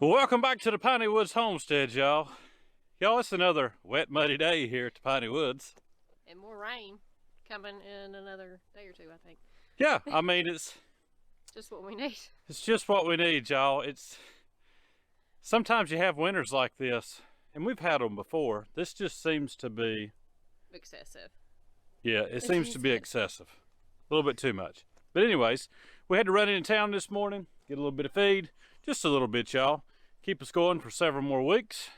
Well, welcome back to the Piney Woods Homestead, y'all. Y'all, it's another wet, muddy day here at the Piney Woods. And more rain coming in another day or two, I think. Yeah, I mean, it's just what we need. It's just what we need, y'all. Sometimes you have winters like this, and we've had them before. This just seems to be excessive. Yeah, it seems to be excessive. A little bit too much. But anyways, we had to run into town this morning, get a little bit of feed, just a little bit, y'all. Keep us going for several more weeks.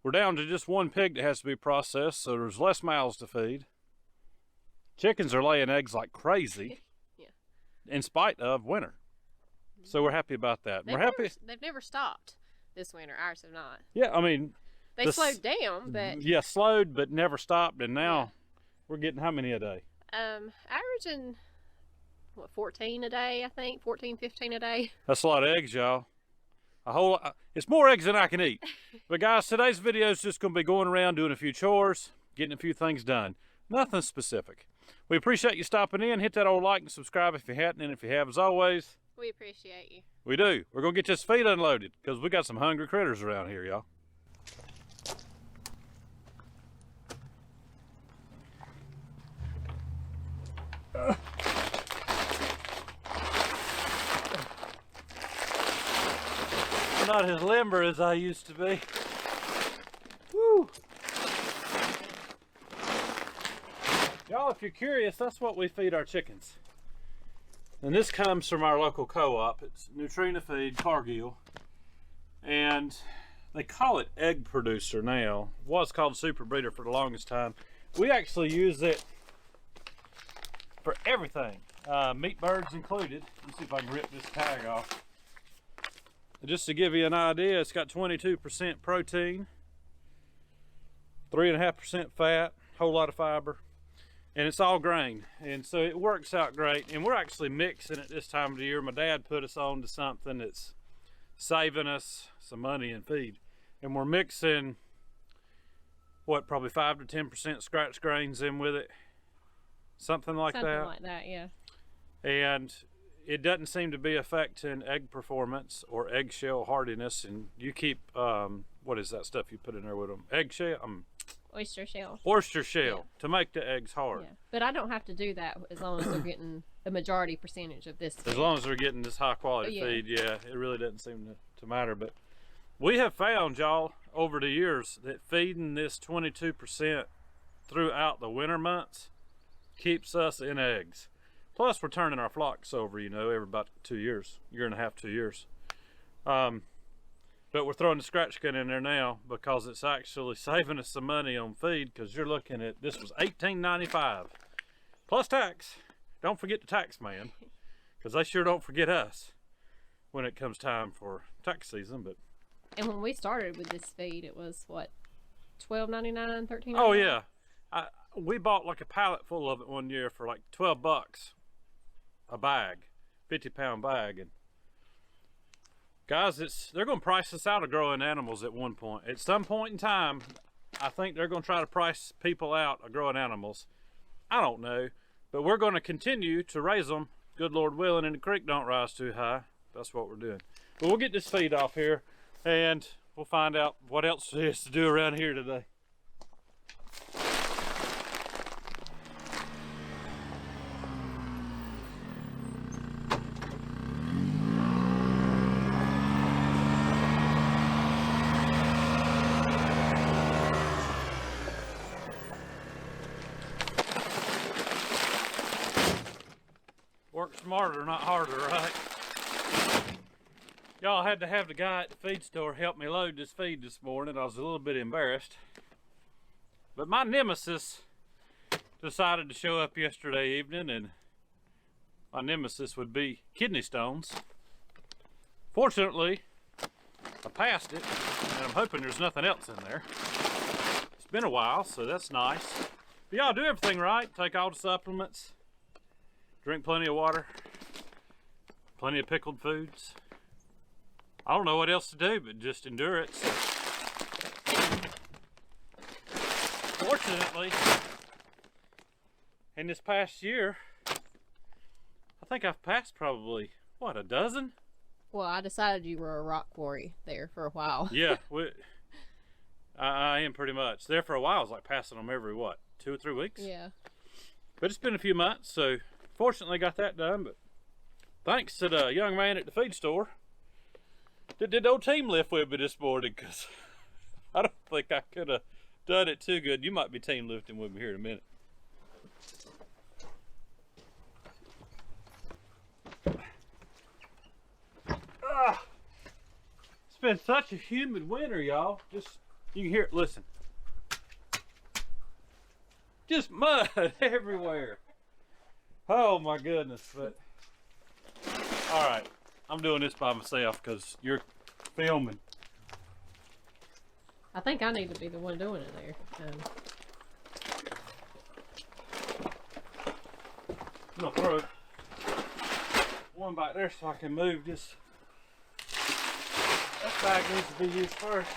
We're down to just one pig that has to be processed, so there's less mouths to feed. Chickens are laying eggs like crazy. Yeah. In spite of winter. So we're happy about that. They've never stopped this winter. Ours have not. Yeah, I mean, they slowed down, but yeah, slowed but never stopped, and now we're getting how many a day? Averaging what, 14 a day, I think. 14, 15 a day. That's a lot of eggs, y'all. It's more eggs than I can eat. But guys, today's video is just going to be going around doing a few chores, getting a few things done. Nothing specific. We appreciate you stopping in. Hit that old like and subscribe if you hadn't, and if you have, as always, we appreciate you. We do. We're going to get this feed unloaded because we got some hungry critters around here, y'all. I'm not as limber as I used to be. Woo! Y'all, if you're curious, that's what we feed our chickens. And this comes from our local co-op. It's Nutrina Feed, Cargill. And they call it egg producer now. It was called super breeder for the longest time. We actually use it for everything, meat birds included. Let's see if I can rip this tag off. Just to give you an idea, it's got 22% protein, 3.5% fat, whole lot of fiber, and it's all grain, and so it works out great. And we're actually mixing it this time of the year. My dad put us on to something that's saving us some money in feed, and we're mixing what, probably 5 to 10% scratch grains in with it, something like that. Something like that, yeah. And it doesn't seem to be affecting egg performance or eggshell hardiness. And you keep what is that stuff you put in there with them? Eggshell, oyster shell. Oyster shell, to make the eggs hard. Yeah. But I don't have to do that as long as they're getting a majority percentage of this feed. As long as they're getting this high quality feed, yeah, it really doesn't seem to matter. But we have found, y'all, over the years that feeding this 22% throughout the winter months keeps us in eggs. Plus, we're turning our flocks over, you know, every about 2 years, year and a half, 2 years. But we're throwing the scratch gun in there now because it's actually saving us some money on feed, because you're looking at, this was $18.95 plus tax. Don't forget the tax man, because they sure don't forget us when it comes time for tax season. But and when we started with this feed, it was what, $12.99, $13.99? Oh yeah, we bought like a pallet full of it one year for like 12 bucks a bag, 50-pound bag. And guys, they're going to price us out of growing animals at one point. At some point in time, I think they're going to try to price people out of growing animals. I don't know, but we're going to continue to raise them, good Lord willing, and the creek don't rise too high. That's what we're doing. But we'll get this feed off here, and we'll find out what else there is to do around here today. Work smarter, not harder, right? Y'all, had to have the guy at the feed store help me load this feed this morning. I was a little bit embarrassed. But my Nemesis decided to show up yesterday evening, and my Nemesis would be kidney stones. Fortunately, I passed it, and I'm hoping there's nothing else in there. It's been a while, so that's nice. But y'all do everything right. Take all the supplements. Drink plenty of water. Plenty of pickled foods. I don't know what else to do but just endure it. So. Fortunately, in this past year, I think I've passed probably, what, a dozen? Well, I decided you were a rock quarry there for a while. Yeah, I am pretty much. There for a while, I was like passing them every, what, 2 or 3 weeks? Yeah. But it's been a few months, so fortunately got that done. But thanks to the young man at the feed store that did the old team lift with me this morning, because I don't think I could have done it too good. You might be team lifting with me here in a minute. It's been such a humid winter, y'all. Just, you can hear it, listen. Just mud everywhere. Oh my goodness. But all right, I'm doing this by myself because you're filming. I think I need to be the one doing it there. I'm gonna throw one back there so I can move this. That bag needs to be used first.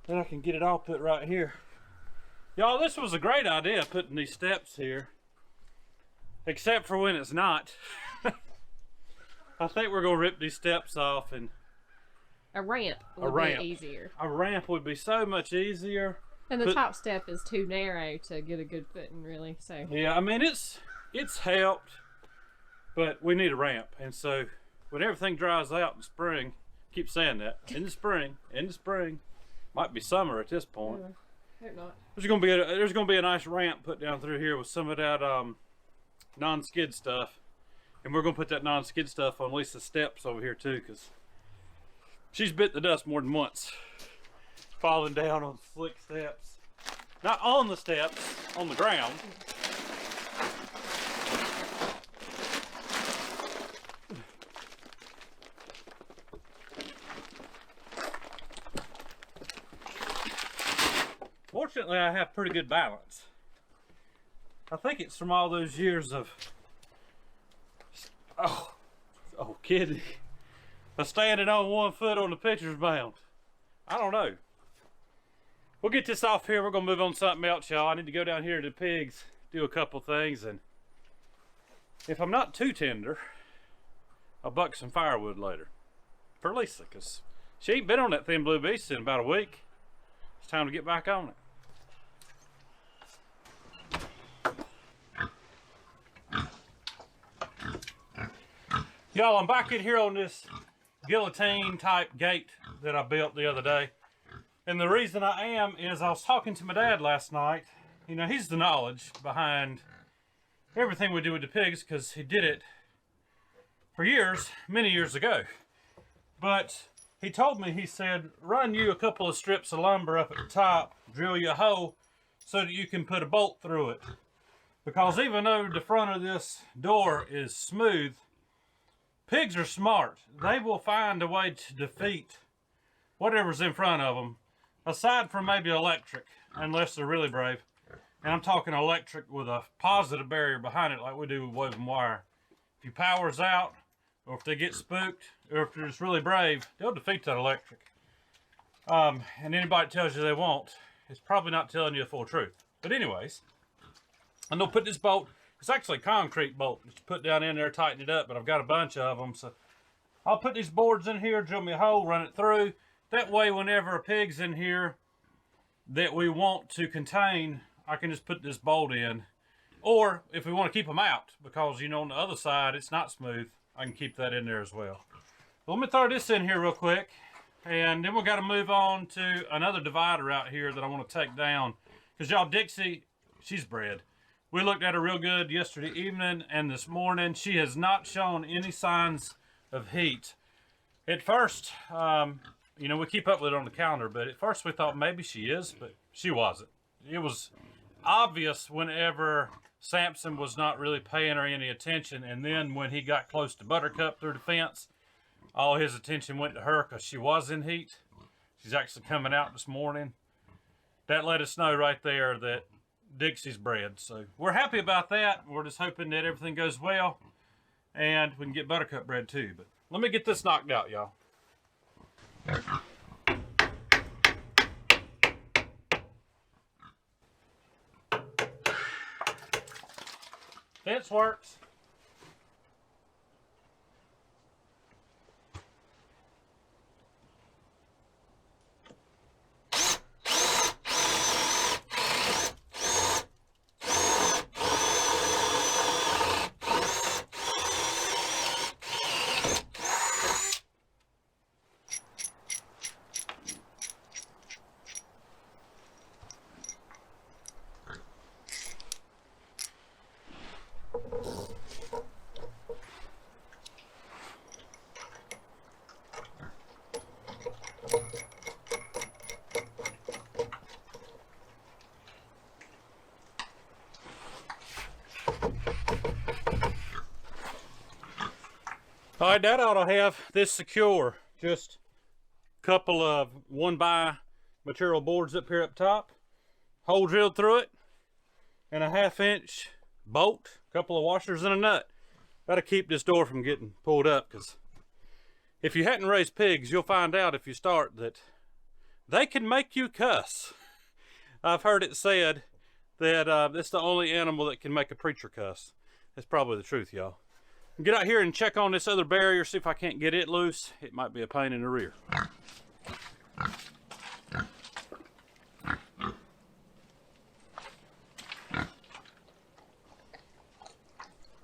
Then I can get it all put right here. Y'all, this was a great idea, putting these steps here. Except for when it's not. I think we're gonna rip these steps off and a ramp would be easier. A ramp would be so much easier. And the top step is too narrow to get a good footing, really. So yeah, I mean it's helped, but we need a ramp. And so when everything dries out in spring, keep saying that, in the spring, might be summer at this point. Hope not. There's gonna be a nice ramp put down through here with some of that non-skid stuff, and we're gonna put that non-skid stuff on Lisa's steps over here too, because she's bit the dust more than once, falling down on slick steps. Not on the steps, on the ground. Fortunately, I have pretty good balance. I think it's from all those years of, oh kidding, of standing on 1 foot on the pitcher's mound. I don't know. We'll get this off here. We're gonna move on to something else, y'all. I need to go down here to the pigs, do a couple things, and if I'm not too tender, I'll buck some firewood later for Lisa, because she ain't been on that thin blue beast in about a week. It's time to get back on it. Y'all, I'm back in here on this guillotine type gate that I built the other day. And the reason I am is I was talking to my dad last night. You know, he's the knowledge behind everything we do with the pigs, because he did it for years, many years ago. But he told me, he said, run you a couple of strips of lumber up at the top, drill you a hole so that you can put a bolt through it. Because even though the front of this door is smooth, pigs are smart. They will find a way to defeat whatever's in front of them, aside from maybe electric, unless they're really brave. And I'm talking electric with a positive barrier behind it like we do with woven wire. If your power's out, or if they get spooked, or if they're just really brave, they'll defeat that electric. And anybody that tells you they won't, is probably not telling you the full truth. But anyways, I'm gonna put this bolt, it's actually a concrete bolt, just put down in there, tighten it up, but I've got a bunch of them, so I'll put these boards in here, drill me a hole, run it through. That way, whenever a pig's in here that we want to contain, I can just put this bolt in. Or if we want to keep them out, because you know on the other side it's not smooth, I can keep that in there as well. Let me throw this in here real quick, and then we've got to move on to another divider out here that I want to take down. Because y'all, Dixie, she's bred. We looked at her real good yesterday evening and this morning. She has not shown any signs of heat. At first, you know, we keep up with it on the calendar, but at first we thought maybe she is, but she wasn't. It was obvious whenever Samson was not really paying her any attention, and then when he got close to Buttercup through the fence, all his attention went to her because she was in heat. She's actually coming out this morning. that let us know right there that Dixie's bred. So we're happy about that. We're just hoping that everything goes well and we can get Buttercup bred too. But let me get this knocked out, y'all. Fence works. All right, that ought to have this secure. Just a couple of 1x material boards up here up top, hole drilled through it, and a 1/2 inch bolt, a couple of washers and a nut. That'll keep this door from getting pulled up, because if you hadn't raised pigs, you'll find out if you start that they can make you cuss. I've heard it said that it's the only animal that can make a preacher cuss. That's probably the truth, y'all. Get out here and check on this other barrier, see if I can't get it loose. It might be a pain in the rear.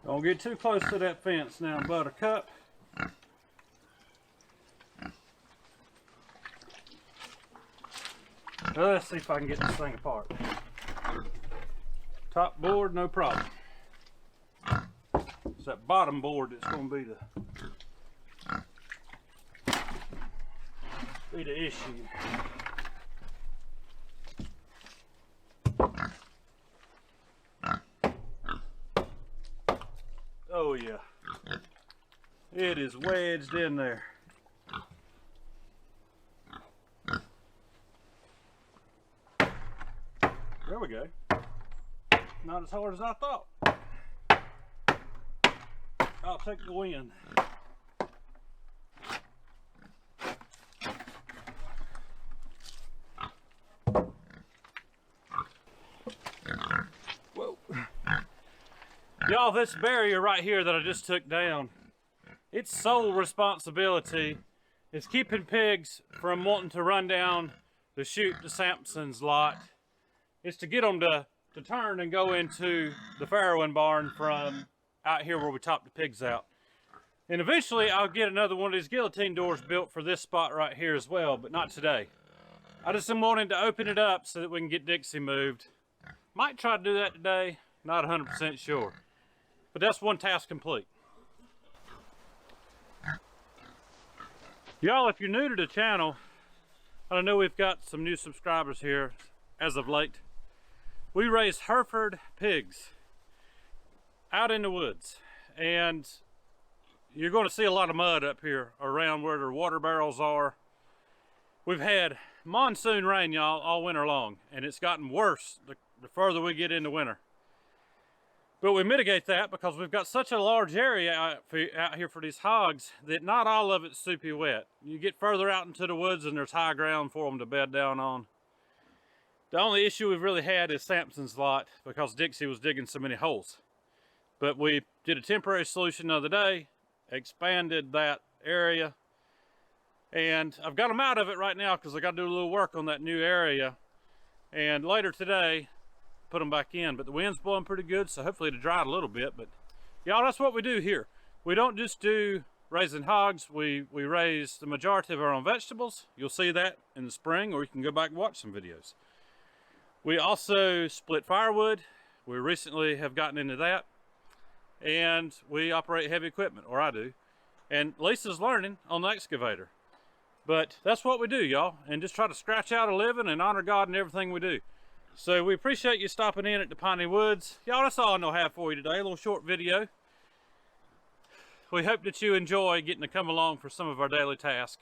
Don't get too close to that fence now, Buttercup. Let's see if I can get this thing apart. Top board, no problem. It's that bottom board that's going to be the issue. Oh yeah, it is wedged in there. There we go. Not as hard as I thought. I'll take the wind. Whoa. Y'all, this barrier right here that I just took down, its sole responsibility is keeping pigs from wanting to run down the chute to Sampson's lot. It's to get them to turn and go into the farrowing barn from out here where we top the pigs out. And eventually I'll get another one of these guillotine doors built for this spot right here as well, but not today. I just am wanting to open it up so that we can get Dixie moved. Might try to do that today, not 100% sure. But that's one task complete. Y'all, if you're new to the channel, I know we've got some new subscribers here as of late. We raise Hereford pigs out in the woods, and you're going to see a lot of mud up here around where the water barrels are. We've had monsoon rain, y'all, all winter long, and it's gotten worse the further we get into winter. But we mitigate that because we've got such a large area out here for these hogs that not all of it's soupy wet. You get further out into the woods and there's high ground for them to bed down on. The only issue we've really had is Sampson's lot because Dixie was digging so many holes. But we did a temporary solution the other day, expanded that area, and I've got them out of it right now because I got to do a little work on that new area, and later today put them back in. But the wind's blowing pretty good, so hopefully it'll dry a little bit. But y'all, that's what we do here. We don't just do raising hogs, we raise the majority of our own vegetables. You'll see that in the spring, or you can go back and watch some videos. We also split firewood. We recently have gotten into that. And we operate heavy equipment, or I do. And Lisa's learning on the excavator. But that's what we do, y'all. And just try to scratch out a living and honor God in everything we do. So we appreciate you stopping in at the Piney Woods. Y'all, that's all I know have for you today. A little short video. We hope that you enjoy getting to come along for some of our daily tasks.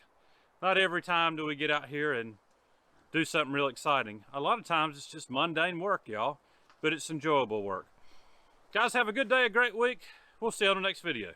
Not every time do we get out here and do something real exciting. A lot of times it's just mundane work, y'all, but it's enjoyable work. Guys, have a good day, a great week. We'll see you on the next video.